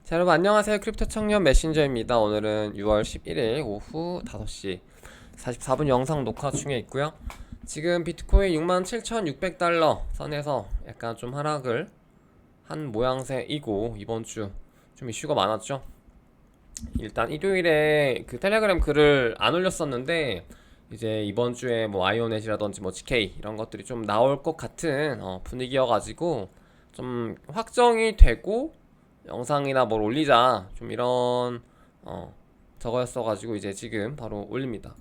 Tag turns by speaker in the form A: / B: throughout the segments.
A: 자, 여러분 안녕하세요. 크립토 청년 메신저입니다. 오늘은 6월 11일 오후 5시 44분 영상 녹화 중에 있고요. 지금 비트코인 67,600달러 선에서 약간 좀 하락을 한 모양새이고, 이번 주 좀 이슈가 많았죠. 일단 일요일에 그 텔레그램 글을 안 올렸었는데, 이제 이번 주에 뭐 아이오넷이라든지 뭐 GK 이런 것들이 좀 나올 것 같은 분위기여가지고 좀 확정이 되고 영상이나 뭘 올리자 좀 이런 저거였어가지고 이제 지금 바로 올립니다.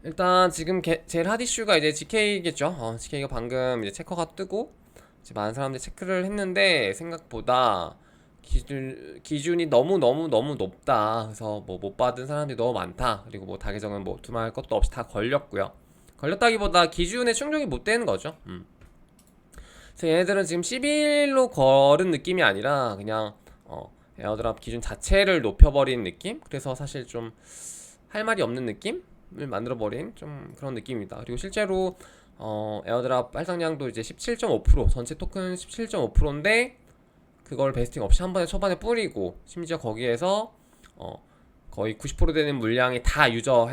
A: 일단 지금 제일 핫 이슈가 이제 GK겠죠. GK가 방금 이제 체커가 뜨고 이제 많은 사람들이 체크를 했는데, 생각보다 기준이 너무 높다. 그래서 뭐 못 받은 사람들이 너무 많다. 그리고 뭐 다계정은 뭐 두말할 것도 없이 다 걸렸고요. 걸렸다기보다 기준에 충족이 못 되는 거죠. 그래서 얘네들은 지금 11로 걸은 느낌이 아니라 그냥 에어드랍 기준 자체를 높여버린 느낌? 그래서 사실 좀 할 말이 없는 느낌을 만들어버린 좀 그런 느낌입니다. 그리고 실제로 에어드랍 발상량도 이제 17.5%, 전체 토큰 17.5%인데 그걸 베스팅 없이 한 번에 초반에 뿌리고, 심지어 거기에서 거의 90% 되는 물량이 다 유저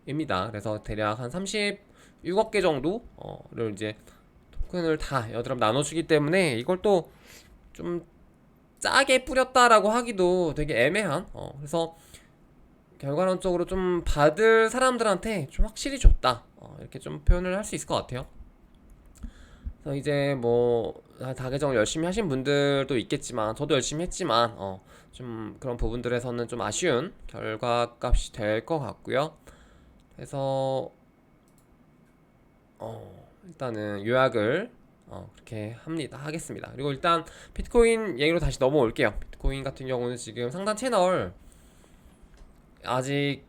A: 할당입니다. 그래서 대략 한 36억 개 정도를 이제 토큰을 다 에어드랍 나눠주기 때문에 이걸 또 좀 짜게 뿌렸다라고 하기도 되게 애매한, 그래서 결과론적으로 좀 받을 사람들한테 좀 확실히 줬다, 이렇게 좀 표현을 할 수 있을 것 같아요. 그래서 이제 뭐 다계정을 열심히 하신 분들도 있겠지만, 저도 열심히 했지만 좀 그런 부분들에서는 좀 아쉬운 결과값이 될 것 같고요. 그래서 일단은 요약을 그렇게 하겠습니다. 그리고 일단 비트코인 얘기로 다시 넘어올게요. 비트코인 같은 경우는 지금 상단 채널 아직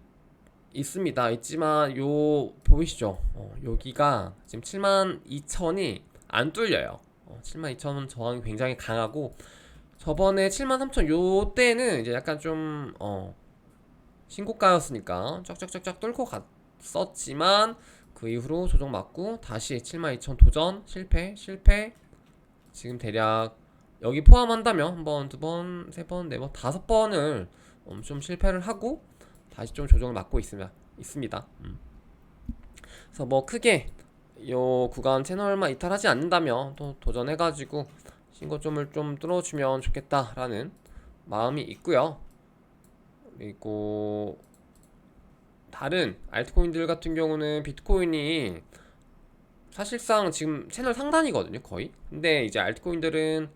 A: 있지만 요 보이시죠? 여기가 지금 72,000이 안 뚫려요. 72,000은 저항이 굉장히 강하고, 저번에 73,000 요때는 이제 약간 좀 신고가였으니까 쫙쫙쫙쫙 뚫고 갔었지만, 그 이후로 조정 맞고 다시 72,000 도전 실패. 지금 대략 여기 포함한다면 한 번, 두 번, 세 번, 네 번, 다섯 번을 좀 실패를 하고 다시 좀 조정을 맞고 있습니다. 그래서 뭐 크게 요 구간 채널만 이탈하지 않는다면 또 도전해가지고 신고점을 좀 뚫어주면 좋겠다라는 마음이 있고요. 그리고 다른 알트코인들 같은 경우는 비트코인이 사실상 지금 채널 상단이거든요, 거의. 근데 이제 알트코인들은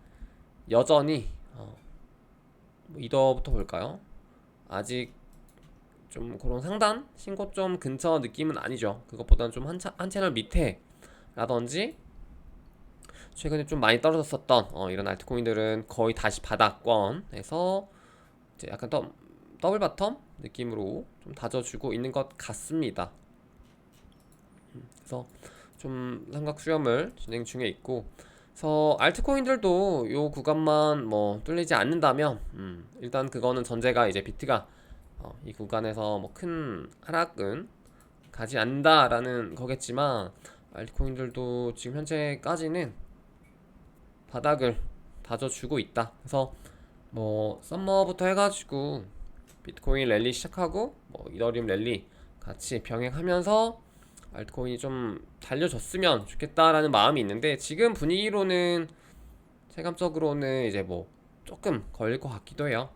A: 여전히 뭐 이더부터 볼까요? 아직 좀 그런 상단 신고점 근처 느낌은 아니죠. 그것보다는 좀 한 채널 밑에 라든지 최근에 좀 많이 떨어졌었던 이런 알트코인들은 거의 다시 바닥권에서 이제 약간 더블 바텀 느낌으로 좀 다져주고 있는 것 같습니다. 그래서 좀 삼각 수렴을 진행 중에 있고, 그래서 알트코인들도 요 구간만 뭐 뚫리지 않는다면 일단 그거는 전제가 이제 비트가 이 구간에서 뭐 큰 하락은 가지 않는다라는 거겠지만, 알트코인들도 지금 현재까지는 바닥을 다져주고 있다. 그래서 뭐 썸머부터 해가지고 비트코인 랠리 시작하고 뭐 이더리움 랠리 같이 병행하면서 알트코인이 좀 달려줬으면 좋겠다라는 마음이 있는데, 지금 분위기로는 체감적으로는 이제 뭐 조금 걸릴 것 같기도 해요.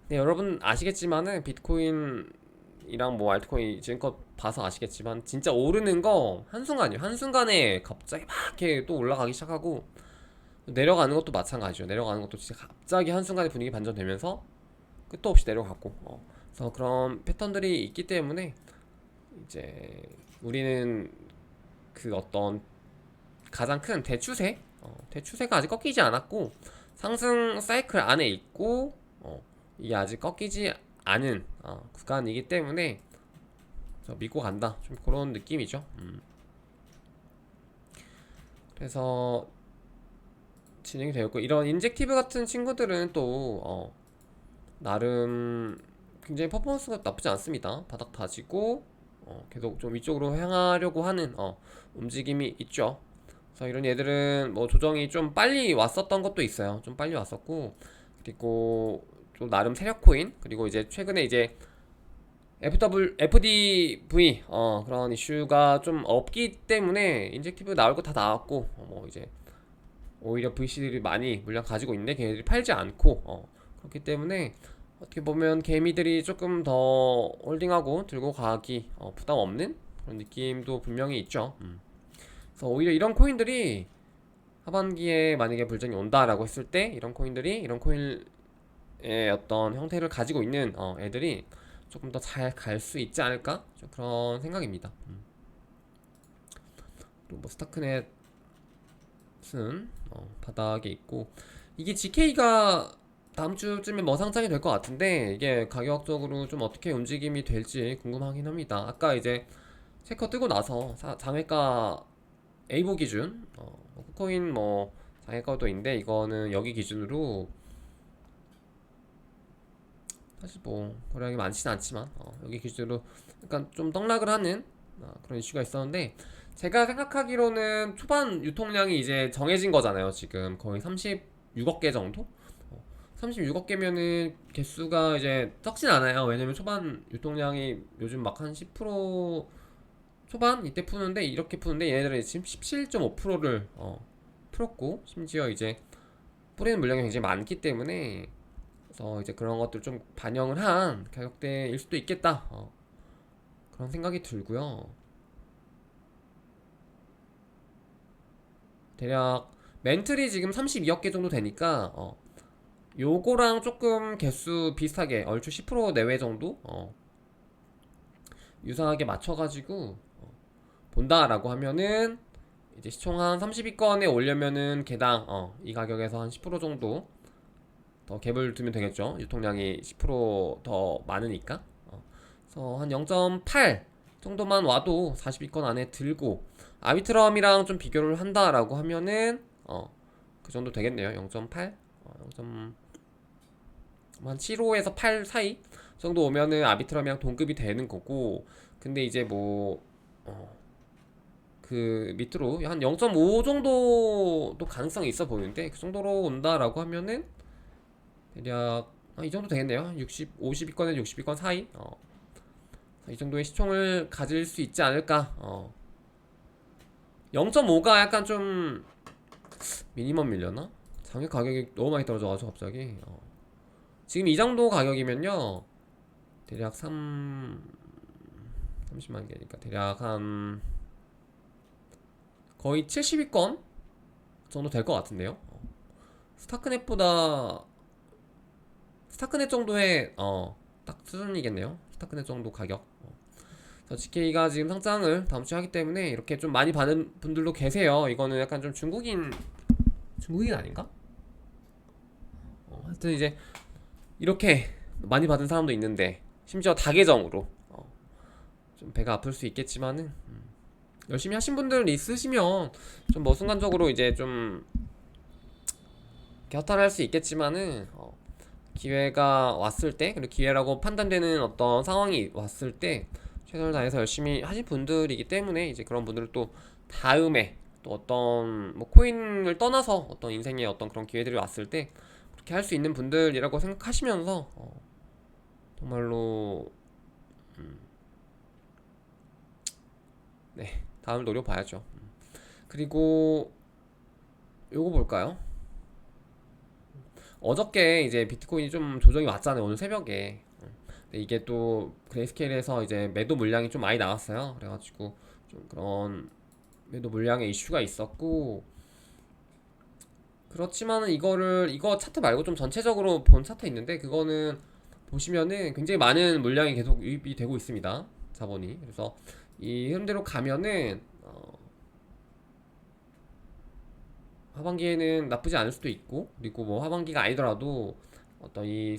A: 네, 여러분 아시겠지만은 비트코인이랑 뭐 알트코인 지금껏 봐서 아시겠지만, 진짜 오르는 거 한순간이에요. 한순간에 갑자기 막 이렇게 또 올라가기 시작하고, 내려가는 것도 마찬가지죠. 내려가는 것도 진짜 갑자기 한순간에 분위기 반전되면서 끝도 없이 내려가고, 그래서 그런 패턴들이 있기 때문에 이제 우리는 그 어떤 가장 큰 대추세가 아직 꺾이지 않았고 상승 사이클 안에 있고, 이게 아직 꺾이지 않은 구간이기 때문에 믿고 간다, 좀 그런 느낌이죠. 그래서 진행이 되었고, 이런 인젝티브 같은 친구들은 또 나름 굉장히 퍼포먼스가 나쁘지 않습니다. 바닥 다지고 계속 좀 위쪽으로 향하려고 하는 움직임이 있죠. 그래서 이런 얘들은 뭐 조정이 좀 빨리 왔었던 것도 있어요. 좀 빨리 왔었고, 그리고 좀 나름 세력 코인, 그리고 이제 최근에 이제 FDV 그런 이슈가 좀 없기 때문에 인젝티브 나올 거 다 나왔고, 뭐 이제 오히려 VC들이 많이 물량 가지고 있는데 걔네들이 팔지 않고, 그렇기 때문에 어떻게 보면 개미들이 조금 더 홀딩하고 들고 가기 부담 없는 그런 느낌도 분명히 있죠. 그래서 오히려 이런 코인들이 하반기에 만약에 불장이 온다라고 했을 때 이런 코인들이 이런 코인의 어떤 형태를 가지고 있는 애들이 조금 더 잘 갈 수 있지 않을까? 좀 그런 생각입니다. 또 뭐 스타크넷은 바닥에 있고, 이게 GK가 다음 주쯤에 뭐 상장이 될 것 같은데 이게 가격적으로 좀 어떻게 움직임이 될지 궁금하긴 합니다. 아까 이제 체커 뜨고 나서 장외가 에이보 기준 쿠코인 뭐 장외가도 있는데 이거는 여기 기준으로 사실 뭐 거래량이 많지는 않지만 여기 기준으로 약간 좀 떡락을 하는 그런 이슈가 있었는데, 제가 생각하기로는 초반 유통량이 이제 정해진 거잖아요. 지금 거의 36억 개 정도? 36억 개면은 개수가 이제 적진 않아요. 왜냐면 초반 유통량이 요즘 막 한 10% 초반 이때 푸는데, 이렇게 푸는데 얘네들은 지금 17.5%를 풀었고, 심지어 이제 뿌리는 물량이 굉장히 많기 때문에 그래서 이제 그런 것들 좀 반영을 한 가격대일 수도 있겠다, 그런 생각이 들고요. 대략 멘틀이 지금 32억 개 정도 되니까 요거랑 조금 개수 비슷하게 얼추 10% 내외 정도 유사하게 맞춰가지고 본다라고 하면은 이제 시총 한 32건에 오려면은 개당 이 가격에서 한 10% 정도 더 갭을 두면 되겠죠. 유통량이 10%더 많으니까. 그래서 한 0.8 정도만 와도 42건 안에 들고, 아비트럼이랑 좀 비교를 한다라고 하면은 그 정도 되겠네요. 0.8, 한 7호에서 8 사이 정도 오면은 아비트럼이랑 동급이 되는 거고, 근데 이제 뭐 그 밑으로 한 0.5 정도도 가능성이 있어 보이는데, 그 정도로 온다라고 하면은 대략 이 정도 되겠네요. 60, 52건에서 62건 사이 이 정도의 시총을 가질 수 있지 않을까. 0.5가 약간 좀 미니멈 밀려나? 장외 가격이 너무 많이 떨어져가지고 갑자기 지금 이 정도 가격이면요 대략 30만 개니까 대략 한 거의 70위권 정도 될 것 같은데요. 스타크넷보다 스타크넷 정도의 딱 수준이겠네요. 스타크넷 정도 가격. 그래서 GK가 지금 상장을 다음 주에 하기 때문에 이렇게 좀 많이 받는 분들도 계세요. 이거는 약간 좀 중국인 아닌가? 하여튼 이제 이렇게 많이 받은 사람도 있는데, 심지어 다계정으로 좀 배가 아플 수 있겠지만은 열심히 하신 분들 있으시면 좀 뭐 순간적으로 이제 좀 허탈할 수 있겠지만은 기회가 왔을 때, 그리고 기회라고 판단되는 어떤 상황이 왔을 때 최선을 다해서 열심히 하신 분들이기 때문에 이제 그런 분들을 또 다음에 또 어떤 뭐 코인을 떠나서 어떤 인생의 어떤 그런 기회들이 왔을 때 그렇게 할 수 있는 분들이라고 생각하시면서 정말로 네, 다음을 노려봐야죠. 그리고 요거 볼까요? 어저께 이제 비트코인이 좀 조정이 왔잖아요. 오늘 새벽에. 근데 이게 또 그레이스케일에서 이제 매도 물량이 좀 많이 나왔어요. 그래가지고 좀 그런 매도 물량의 이슈가 있었고, 그렇지만은 이거 차트 말고 좀 전체적으로 본 차트 있는데, 그거는 보시면은 굉장히 많은 물량이 계속 유입이 되고 있습니다. 자본이. 그래서 이 흐름대로 가면은 하반기에는 나쁘지 않을 수도 있고, 그리고 뭐 하반기가 아니더라도 어떤 이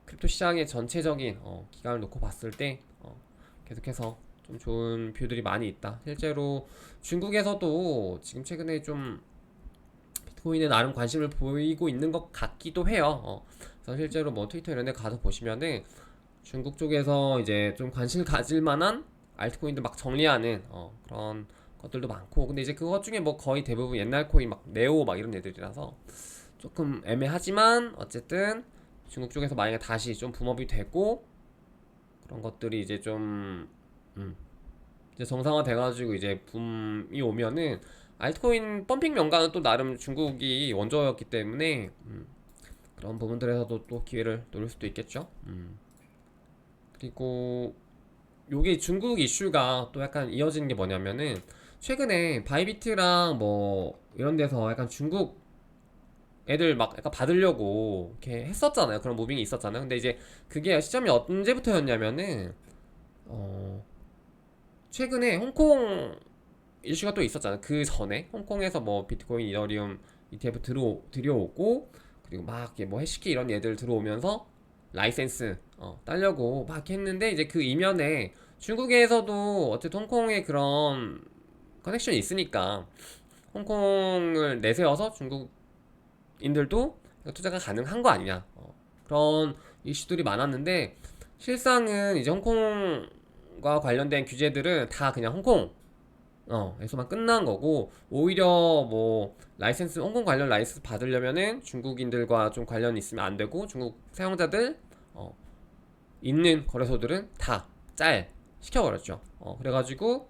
A: 크립토 시장의 전체적인 기간을 놓고 봤을 때 계속해서 좀 좋은 뷰들이 많이 있다. 실제로 중국에서도 지금 최근에 좀 비트코인에 나름 관심을 보이고 있는 것 같기도 해요. 그래서 실제로 뭐 트위터 이런 데 가서 보시면은 중국 쪽에서 이제 좀 관심을 가질 만한 알트코인들 막 정리하는 그런 것들도 많고, 근데 이제 그것 중에 뭐 거의 대부분 옛날 코인 막 네오 막 이런 애들이라서 조금 애매하지만 어쨌든 중국 쪽에서 만약에 다시 좀 붐업이 되고 그런 것들이 이제 좀 음, 이제 정상화 돼가지고 이제 붐이 오면은 알트코인 펌핑 명가는 또 나름 중국이 원조였기 때문에 그런 부분들에서도 또 기회를 노릴 수도 있겠죠. 그리고 요게 중국 이슈가 또 약간 이어지는 게 뭐냐면은 최근에 바이비트랑 뭐 이런 데서 약간 중국 애들 막 약간 받으려고 이렇게 했었잖아요. 그런 무빙이 있었잖아요. 근데 이제 그게 시점이 언제부터였냐면은 어 최근에 홍콩 이슈가 또 있었잖아요. 그 전에 홍콩에서 뭐 비트코인, 이더리움 ETF 들여오고 그리고 막 이렇게 뭐 해시키 이런 애들 들어오면서 라이센스 따려고 막 했는데 이제 그 이면에 중국에서도 어쨌든 홍콩에 그런 커넥션이 있으니까 홍콩을 내세워서 중국인들도 투자가 가능한 거 아니냐, 그런 이슈들이 많았는데 실상은 이제 홍콩과 관련된 규제들은 다 그냥 홍콩 에서만 끝난 거고, 오히려 뭐 라이센스 홍콩 관련 라이센스 받으려면은 중국인들과 좀 관련이 있으면 안 되고 중국 사용자들 어, 있는 거래소들은 다 짤 시켜버렸죠. 그래가지고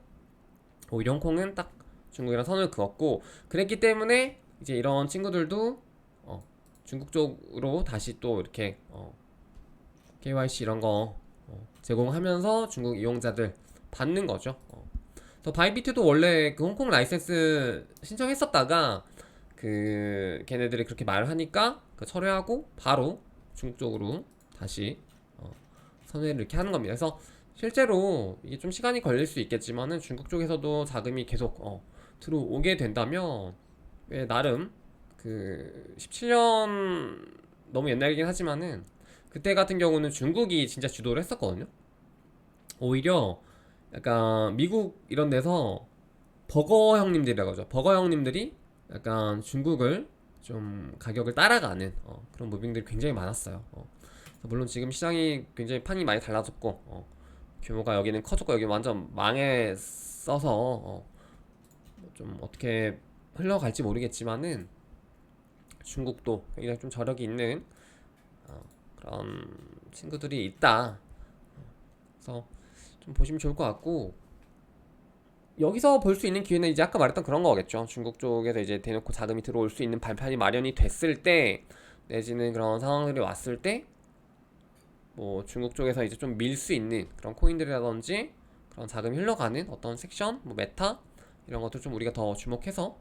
A: 오히려 홍콩은 딱 중국이랑 선을 그었고, 그랬기 때문에 이제 이런 친구들도 중국 쪽으로 다시 또 이렇게 KYC 이런 거 제공하면서 중국 이용자들 받는 거죠. 또 바이비트도 원래 그 홍콩 라이센스 신청했었다가 그 걔네들이 그렇게 말을 하니까 그 철회하고 바로 중국 쪽으로 다시 선회를 이렇게 하는 겁니다. 그래서 실제로 이게 좀 시간이 걸릴 수 있겠지만은 중국 쪽에서도 자금이 계속 들어오게 된다면 나름 그 17년 너무 옛날이긴 하지만은 그때 같은 경우는 중국이 진짜 주도를 했었거든요. 오히려 약간 미국 이런 데서 버거 형님들이라고 하죠. 버거 형님들이 약간 중국을 좀 가격을 따라가는 그런 무빙들이 굉장히 많았어요. 물론 지금 시장이 굉장히 판이 많이 달라졌고 규모가 여기는 커졌고 여기 완전 망했어서 좀 어떻게 흘러갈지 모르겠지만은 중국도 굉장히 좀 저력이 있는 그런 친구들이 있다. 그래서 좀 보시면 좋을 것 같고, 여기서 볼 수 있는 기회는 이제 아까 말했던 그런 거겠죠. 중국 쪽에서 이제 대놓고 자금이 들어올 수 있는 발판이 마련이 됐을 때, 내지는 그런 상황들이 왔을 때, 뭐 중국 쪽에서 이제 좀 밀 수 있는 그런 코인들이라든지 그런 자금이 흘러가는 어떤 섹션, 뭐 메타 이런 것들 좀 우리가 더 주목해서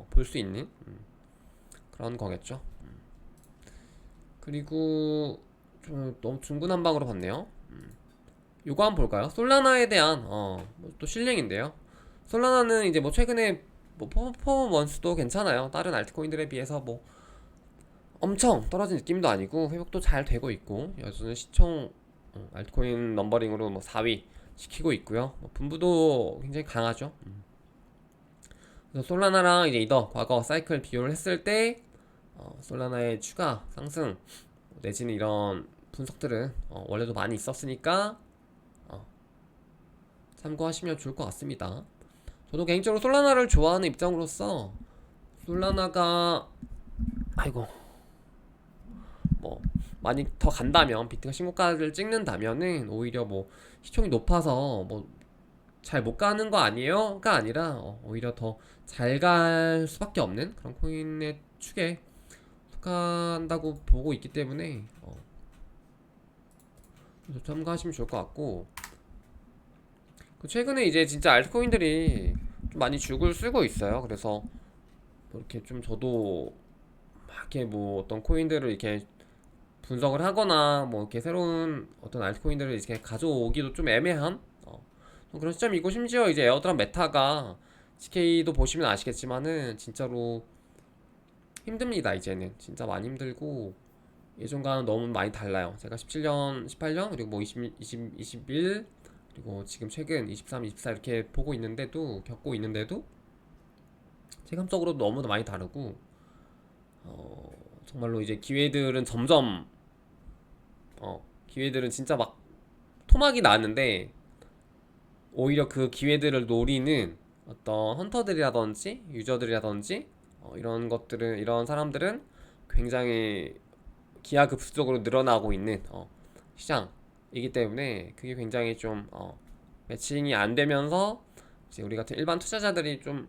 A: 볼 수 있는 그런 거겠죠. 그리고 좀 너무 중구난방으로 봤네요. 요거 한번 볼까요? 솔라나에 대한 뭐또 실링인데요. 솔라나는 이제 뭐 최근에 뭐 퍼포먼스도 괜찮아요. 다른 알트코인들에 비해서 뭐 엄청 떨어진 느낌도 아니고 회복도 잘 되고 있고 여전히 시총 알트코인 넘버링으로 뭐 4위 시키고 있고요. 뭐 분부도 굉장히 강하죠. 그래서 솔라나랑 이제 이더 과거 사이클 비교를 했을 때 솔라나의 추가 상승 내지는 이런 분석들은 원래도 많이 있었으니까 참고하시면 좋을 것 같습니다. 저도 개인적으로 솔라나를 좋아하는 입장으로서 솔라나가 아이고 뭐 많이 더 간다면 비트가 신고가를 찍는다면은 오히려 뭐 시총이 높아서 뭐 잘 못 가는 거 아니에요?가 아니라 오히려 더 잘 갈 수밖에 없는 그런 코인의 축에 속한다고 보고 있기 때문에 참고하시면 좋을 것 같고, 최근에 이제 진짜 알트코인들이 좀 많이 죽을 쓰고 있어요. 그래서 뭐 이렇게 좀 저도 막 이렇게 뭐 어떤 코인들을 이렇게 분석을 하거나 뭐 이렇게 새로운 어떤 알트코인들을 이렇게 가져오기도 좀 애매한 그런 시점이고, 심지어 이제 에어드랍 메타가 CK도 보시면 아시겠지만은 진짜로 힘듭니다. 이제는 진짜 많이 힘들고 예전과는 너무 많이 달라요. 제가 17년, 18년 그리고 뭐 21 그리고 지금 최근 23, 24 이렇게 보고 있는데도 겪고 있는데도 체감적으로 너무 많이 다르고 정말로 이제 기회들은 점점 기회들은 진짜 막 토막이 나는데 오히려 그 기회들을 노리는 어떤 헌터들이라든지 유저들이라든지 이런 사람들은 굉장히 기하급수적으로 늘어나고 있는 시장이기 때문에 그게 굉장히 좀 매칭이 안 되면서 이제 우리 같은 일반 투자자들이 좀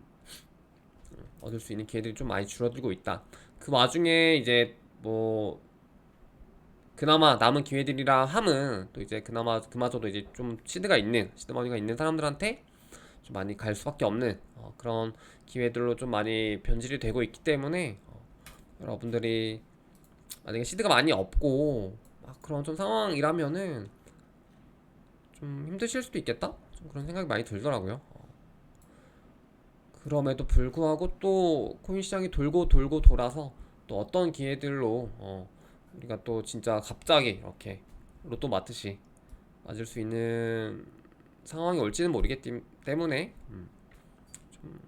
A: 얻을 수 있는 기회들이 좀 많이 줄어들고 있다. 그 와중에 이제 뭐 그나마 남은 기회들이라 함은 또 이제 그나마 그마저도 이제 좀 시드머니가 있는 사람들한테 좀 많이 갈 수밖에 없는 그런 기회들로 좀 많이 변질이 되고 있기 때문에 여러분들이 만약에 시드가 많이 없고 그런 좀 상황이라면은 좀 힘드실 수도 있겠다? 좀 그런 생각이 많이 들더라고요. 그럼에도 불구하고 또 코인 시장이 돌고 돌고 돌아서 또 어떤 기회들로 우리가 또 진짜 갑자기 이렇게 로또 마트시 맞을 수 있는 상황이 올지는 모르겠기 때문에 좀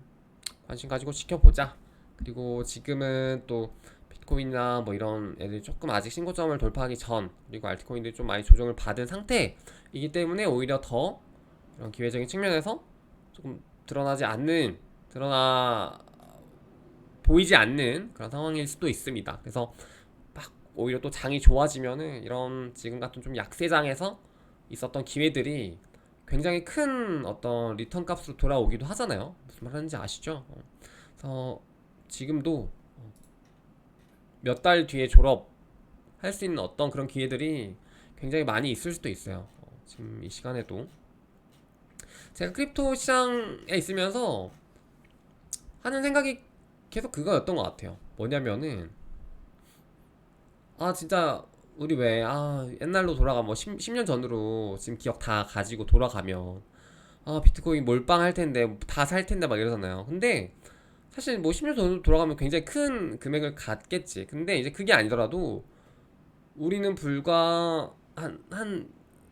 A: 관심 가지고 지켜보자. 그리고 지금은 또 비트코인이나 뭐 이런 애들이 조금 아직 신고점을 돌파하기 전, 그리고 알트코인들이 좀 많이 조정을 받은 상태이기 때문에 오히려 더 이런 기회적인 측면에서 조금 드러나 보이지 않는 그런 상황일 수도 있습니다. 그래서 막 오히려 또 장이 좋아지면은 이런 지금 같은 좀 약세장에서 있었던 기회들이 굉장히 큰 어떤 리턴 값으로 돌아오기도 하잖아요. 무슨 말 하는지 아시죠? 그래서 지금도 몇 달 뒤에 졸업할 수 있는 어떤 그런 기회들이 굉장히 많이 있을 수도 있어요. 지금 이 시간에도 제가 크립토 시장에 있으면서 하는 생각이 계속 그거였던 것 같아요. 뭐냐면은 진짜 우리 왜 옛날로 돌아가면 뭐 10년 전으로 지금 기억 다 가지고 돌아가면 비트코인 몰빵 할 텐데 다 살 텐데 막 이러잖아요. 근데 사실 뭐 10년 전으로 돌아가면 굉장히 큰 금액을 갖겠지. 근데 이제 그게 아니더라도 우리는 불과 한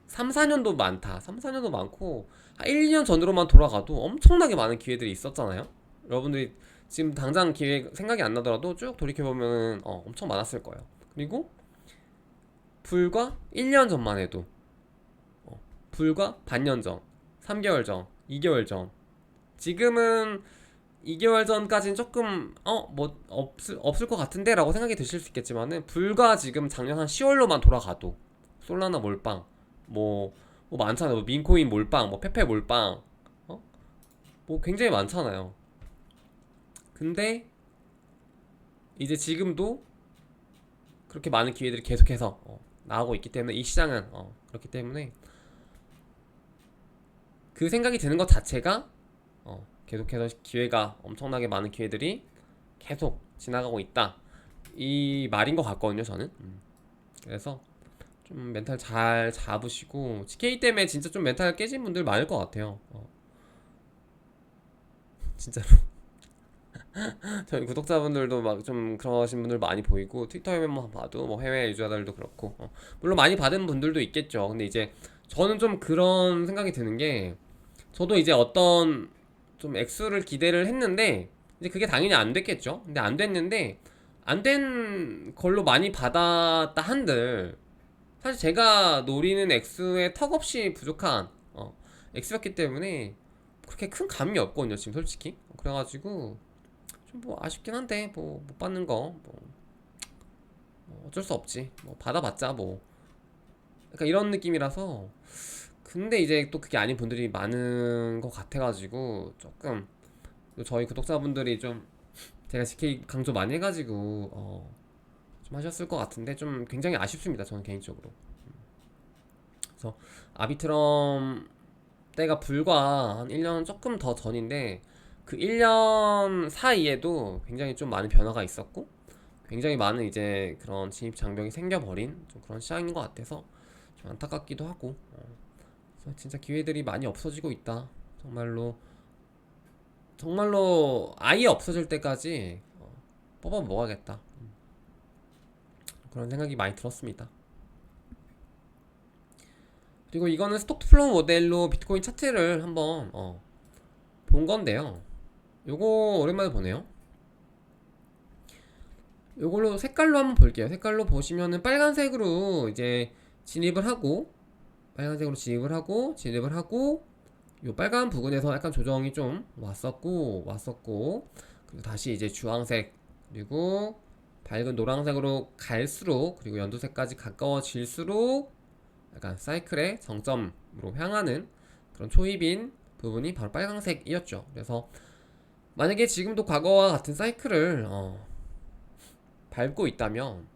A: 3, 4년도 많다. 3, 4년도 많고 한 1, 2년 전으로만 돌아가도 엄청나게 많은 기회들이 있었잖아요. 여러분들이 지금 당장 기회 생각이 안 나더라도 쭉 돌이켜보면 엄청 많았을 거예요. 그리고 불과 1년 전만 해도 불과 반년 전, 3개월 전, 2개월 전, 지금은 2개월 전까지는 조금 뭐 없을 것 같은데 라고 생각이 드실 수 있겠지만은 불과 지금 작년 한 10월로만 돌아가도 솔라나 몰빵 뭐 많잖아요. 뭐 민코인 몰빵, 뭐 페페 몰빵, 어? 뭐 굉장히 많잖아요. 근데 이제 지금도 그렇게 많은 기회들이 계속해서 나오고 있기 때문에 이 시장은 그렇기 때문에 그 생각이 드는 것 자체가 계속해서 기회가 엄청나게 많은 기회들이 계속 지나가고 있다 이 말인 것 같거든요 저는. 그래서 좀 멘탈 잘 잡으시고 GK 때문에 진짜 좀 멘탈 깨진 분들 많을 것 같아요. 진짜로 저희 구독자분들도 막 좀 그러신 분들 많이 보이고 트위터에만 봐도 뭐 해외 유저들도 그렇고 물론 많이 받은 분들도 있겠죠. 근데 이제 저는 좀 그런 생각이 드는 게 저도 이제 어떤 좀 액수를 기대를 했는데 이제 그게 당연히 안 됐겠죠. 근데 안 됐는데 안 된 걸로 많이 받았다 한들 사실 제가 노리는 액수에 턱없이 부족한 액수였기 때문에 그렇게 큰 감이 없거든요 지금 솔직히. 그래가지고 좀 뭐 아쉽긴 한데 뭐 못 받는 거 어쩔 수 없지. 뭐 받아봤자 뭐 약간 이런 느낌이라서. 근데 이제 또 그게 아닌 분들이 많은 것 같아가지고 조금 저희 구독자분들이 좀 제가 CK 강조 많이 해가지고 좀 하셨을 것 같은데 좀 굉장히 아쉽습니다 저는 개인적으로. 그래서 아비트럼 때가 불과 한 1년 조금 더 전인데 그 1년 사이에도 굉장히 좀 많은 변화가 있었고 굉장히 많은 이제 그런 진입 장벽이 생겨버린 좀 그런 시장인 것 같아서 좀 안타깝기도 하고 그래서 진짜 기회들이 많이 없어지고 있다. 정말로 정말로 아예 없어질 때까지 뽑아 먹어야겠다. 그런 생각이 많이 들었습니다. 그리고 이거는 스톡 플로우 모델로 비트코인 차트를 한번 본 건데요. 요거 오랜만에 보네요. 요걸로 색깔로 한번 볼게요. 색깔로 보시면은 빨간색으로 이제 진입을 하고 빨간색으로 진입을 하고 요 빨간 부분에서 약간 조정이 좀 왔었고 그리고 다시 이제 주황색 그리고 밝은 노란색으로 갈수록 그리고 연두색까지 가까워질수록 약간 사이클의 정점으로 향하는 그런 초입인 부분이 바로 빨간색이었죠. 그래서 만약에 지금도 과거와 같은 사이클을 밟고 있다면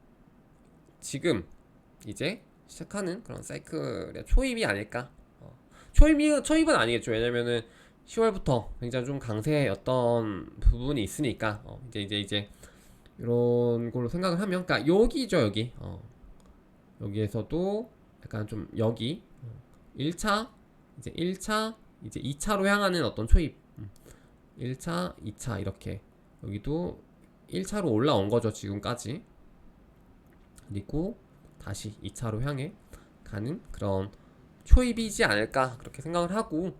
A: 지금 이제 시작하는 그런 사이클의 초입이 아닐까. 초입은 아니겠죠. 왜냐면은 10월부터 굉장히 좀 강세였던 부분이 있으니까 이제 이런 걸로 생각을 하면, 그러니까 여기죠 여기. 여기에서도 약간 좀 여기 1차 이제 1차 이제 2차로 향하는 어떤 초입 1차 2차 이렇게 여기도 1차로 올라온 거죠 지금까지. 그리고 다시 2차로 향해 가는 그런 초입이지 않을까 그렇게 생각을 하고,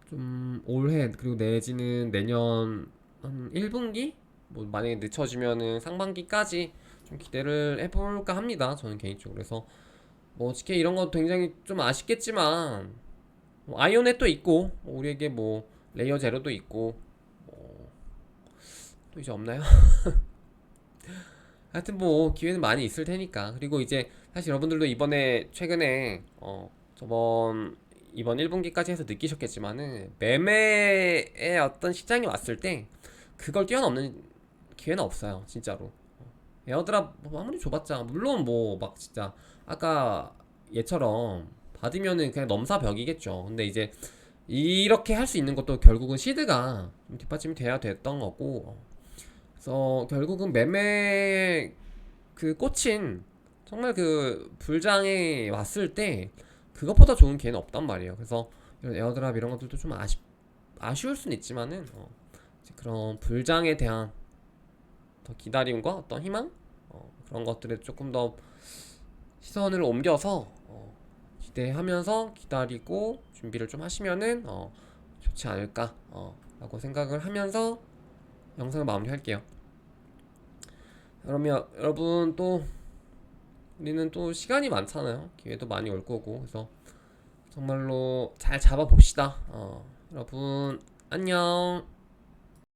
A: 좀 올해 그리고 내지는 내년 한 1분기 뭐 만약에 늦춰지면은 상반기까지 좀 기대를 해볼까 합니다 저는 개인적으로. 그래서 뭐 GK 이런 거 굉장히 좀 아쉽겠지만 뭐 아이오넷도 있고 우리에게 뭐 레이어 제로도 있고 또 이제 없나요? 하여튼 뭐 기회는 많이 있을 테니까. 그리고 이제 사실 여러분들도 이번에 최근에 이번 1분기까지 해서 느끼셨겠지만은 매매의 어떤 시장이 왔을 때 그걸 뛰어넘는 기회는 없어요 진짜로. 에어드랍 뭐 아무리 줘봤자 물론 뭐 막 진짜 아까 얘처럼 받으면은 그냥 넘사벽이겠죠. 근데 이제 이렇게 할 수 있는 것도 결국은 시드가 좀 뒷받침이 돼야 됐던 거고, 그래서 결국은 매매 그 꽂힌 정말 그 불장에 왔을 때 그것보다 좋은 기회는 없단 말이에요. 그래서 이런 에어드랍 이런 것들도 좀 아쉬울 수는 있지만은 이제 그런 불장에 대한 더 기다림과 어떤 희망 그런 것들에 조금 더 시선을 옮겨서 기대하면서 기다리고 준비를 좀 하시면은 좋지 않을까 라고 생각을 하면서 영상을 마무리할게요. 그러면 여러분 또 우리는 또 시간이 많잖아요. 기회도 많이 올 거고. 그래서 정말로 잘 잡아봅시다. 여러분 안녕.